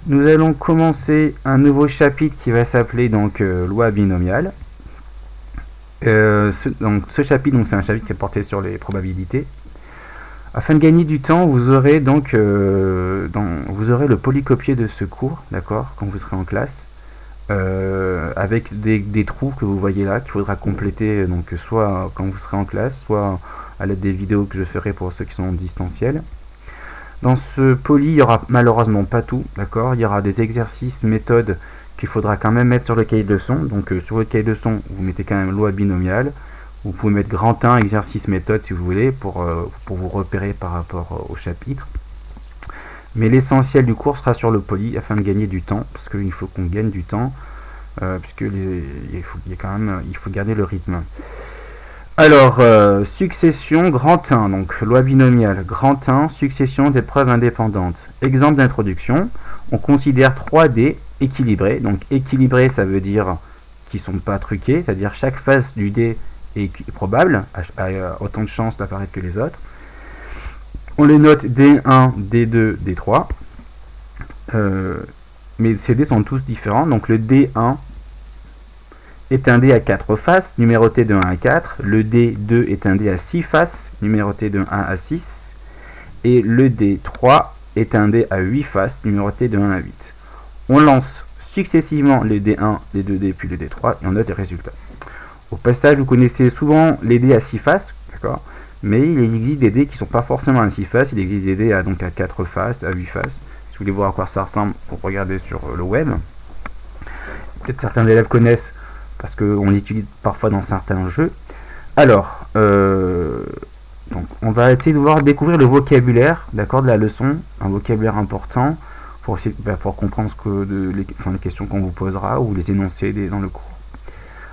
Nous allons commencer un nouveau chapitre qui va s'appeler donc loi binomiale. Ce chapitre, c'est un chapitre qui est porté sur les probabilités. Afin de gagner du temps, vous aurez donc vous aurez le polycopier de ce cours, d'accord, quand vous serez en classe, avec des trous que vous voyez là, qu'il faudra compléter donc soit quand vous serez en classe, soit à l'aide des vidéos que je ferai pour ceux qui sont en distanciel. Dans ce poly, il n'y aura malheureusement pas tout, d'accord. Il y aura des exercices, méthodes qu'il faudra quand même mettre sur le cahier de leçon. Donc sur le cahier de leçon, vous mettez quand même loi binomiale. Vous pouvez mettre grand 1, exercice, méthode si vous voulez, pour vous repérer par rapport au chapitre. Mais l'essentiel du cours sera sur le poly afin de gagner du temps, parce qu'il faut qu'on gagne du temps, puisque il faut garder le rythme. Alors, succession grand 1, donc loi binomiale, grand 1, succession d'épreuves indépendantes. Exemple d'introduction, on considère 3D équilibrés. Donc équilibré, ça veut dire qu'ils ne sont pas truqués, c'est-à-dire chaque face du dé est probable, a autant de chances d'apparaître que les autres. On les note D1, D2, D3. Mais ces dés sont tous différents, donc le D1 est un dé à 4 faces, numéroté de 1 à 4. Le D2 est un dé à 6 faces, numéroté de 1 à 6. Et le D3 est un dé à 8 faces, numéroté de 1 à 8. On lance successivement les D1, les 2D puis le D3 et on note les résultats. Au passage, vous connaissez souvent les dés à 6 faces, d'accord, mais il existe des dés qui ne sont pas forcément à 6 faces, il existe des dés à 4 faces, à 8 faces. Si vous voulez voir à quoi ça ressemble, vous regardez sur le web. Peut-être certains élèves connaissent parce qu'on l'utilise parfois dans certains jeux. Alors, donc on va essayer de découvrir le vocabulaire, d'accord, de la leçon, un vocabulaire important pour comprendre les questions qu'on vous posera ou les énoncés dans le cours.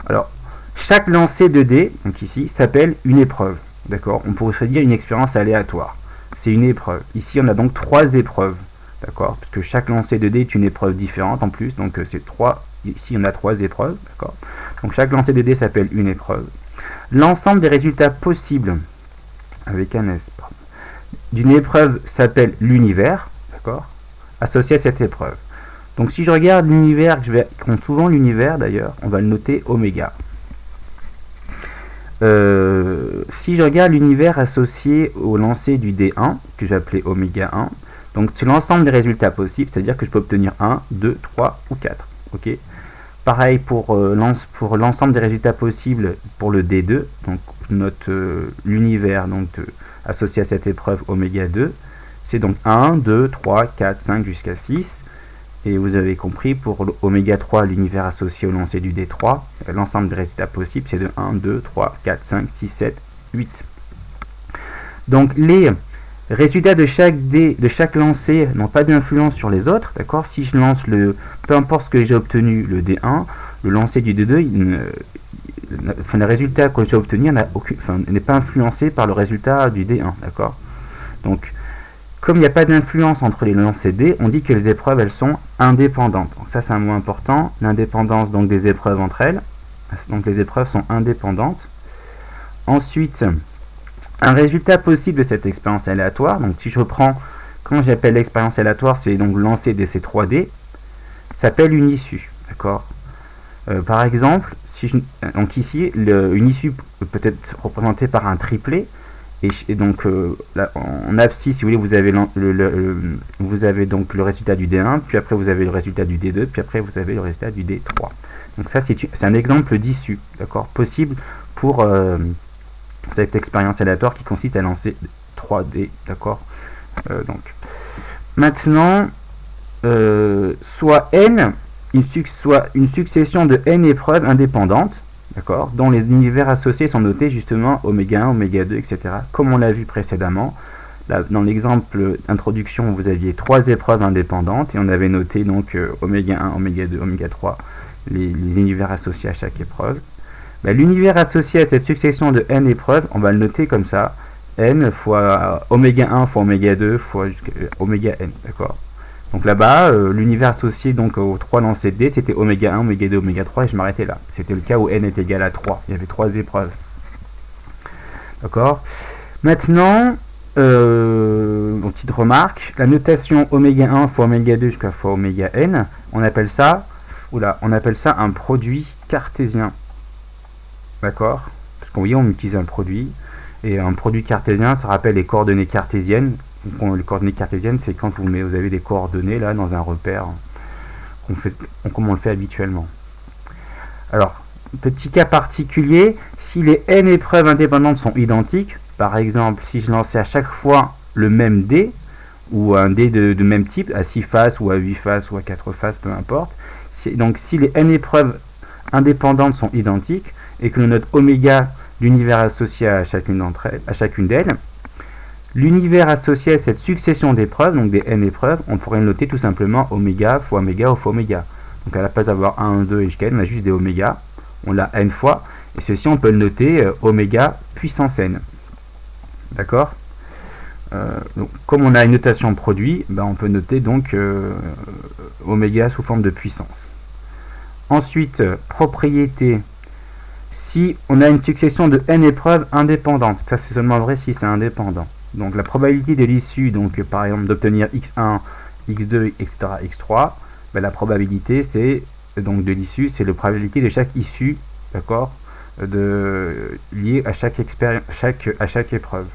Alors, chaque lancer de dés, donc ici, s'appelle une épreuve, d'accord. On pourrait se dire une expérience aléatoire. C'est une épreuve. Ici, on a donc 3 épreuves, d'accord, parce que chaque lancer de dés est une épreuve différente en plus, donc c'est 3. Ici, on a 3 épreuves, d'accord. Donc chaque lancer de dés s'appelle une épreuve. L'ensemble des résultats possibles, avec un S, d'une épreuve s'appelle l'univers, d'accord, associé à cette épreuve. Donc si je regarde l'univers, je compte souvent l'univers d'ailleurs, on va le noter oméga. Si je regarde l'univers associé au lancer du D1, que j'appelais oméga 1, donc c'est l'ensemble des résultats possibles, c'est-à-dire que je peux obtenir 1, 2, 3 ou 4. Ok. Pareil pour l'ensemble des résultats possibles pour le D2, donc je note l'univers associé à cette épreuve oméga 2, c'est donc 1, 2, 3, 4, 5 jusqu'à 6, et vous avez compris pour oméga 3, l'univers associé au lancer du D3, l'ensemble des résultats possibles c'est de 1, 2, 3, 4, 5, 6, 7, 8. Donc les résultats de chaque lancer n'ont pas d'influence sur les autres, d'accord. Si je lance peu importe ce que j'ai obtenu, le D1, le lancer du D2, le résultat que j'ai obtenu n'est pas influencé par le résultat du D1, d'accord. Donc, comme il n'y a pas d'influence entre les lancers D, on dit que les épreuves, elles sont indépendantes. Donc ça, c'est un mot important, l'indépendance donc des épreuves entre elles. Donc les épreuves sont indépendantes. Ensuite, un résultat possible de cette expérience aléatoire, donc si je reprends, quand j'appelle l'expérience aléatoire, c'est donc le lancer de ces 3D, s'appelle une issue, d'accord. Par exemple, donc ici, une issue peut être représentée par un triplet, et donc là, en abscisse, si vous voulez, vous avez donc le résultat du D1, puis après vous avez le résultat du D2, puis après vous avez le résultat du D3. Donc ça, c'est un exemple d'issue, d'accord, possible pour cette expérience aléatoire qui consiste à lancer 3D, d'accord. Donc maintenant, soit n, soit une succession de n épreuves indépendantes, d'accord, dont les univers associés sont notés justement oméga 1, oméga 2, etc. Comme on l'a vu précédemment, là, dans l'exemple d'introduction, vous aviez 3 épreuves indépendantes et on avait noté donc oméga 1, oméga 2, oméga 3, les univers associés à chaque épreuve. L'univers associé à cette succession de n épreuves, on va le noter comme ça, n fois oméga 1 fois oméga 2 fois oméga n, d'accord. Donc là-bas, l'univers associé donc aux 3 lancers de dés, c'était oméga 1, oméga 2, oméga 3, et je m'arrêtais là. C'était le cas où n est égal à 3. Il y avait 3 épreuves. D'accord. Maintenant, Donc, petite remarque, la notation oméga 1 fois oméga 2 jusqu'à fois oméga n, on appelle ça un produit cartésien. D'accord? Parce qu'on on utilise un produit, et un produit cartésien, ça rappelle les coordonnées cartésiennes. Donc, les coordonnées cartésiennes, c'est quand vous avez des coordonnées là dans un repère, comme on le fait habituellement. Alors, petit cas particulier, si les n épreuves indépendantes sont identiques, par exemple, si je lançais à chaque fois le même dé, ou un dé de même type, à 6 faces, ou à 8 faces, ou à 4 faces, peu importe, donc si les n épreuves indépendantes sont identiques, et que l'on note oméga l'univers associé à chacune d'elles, l'univers associé à cette succession d'épreuves, donc des n épreuves, on pourrait le noter tout simplement oméga fois oméga fois oméga. Donc à la place d'avoir 1, 2 et jusqu'à n, on a juste des oméga, on l'a n fois, et ceci on peut le noter oméga puissance n. D'accord? Donc, comme on a une notation produit, on peut noter donc oméga sous forme de puissance. Ensuite, propriété. Si on a une succession de n épreuves indépendantes, ça c'est seulement vrai si c'est indépendant. Donc la probabilité de l'issue, donc par exemple d'obtenir x1, x2, etc., x3, la probabilité c'est donc de l'issue, c'est la probabilité de chaque issue, d'accord, liée à chaque épreuve.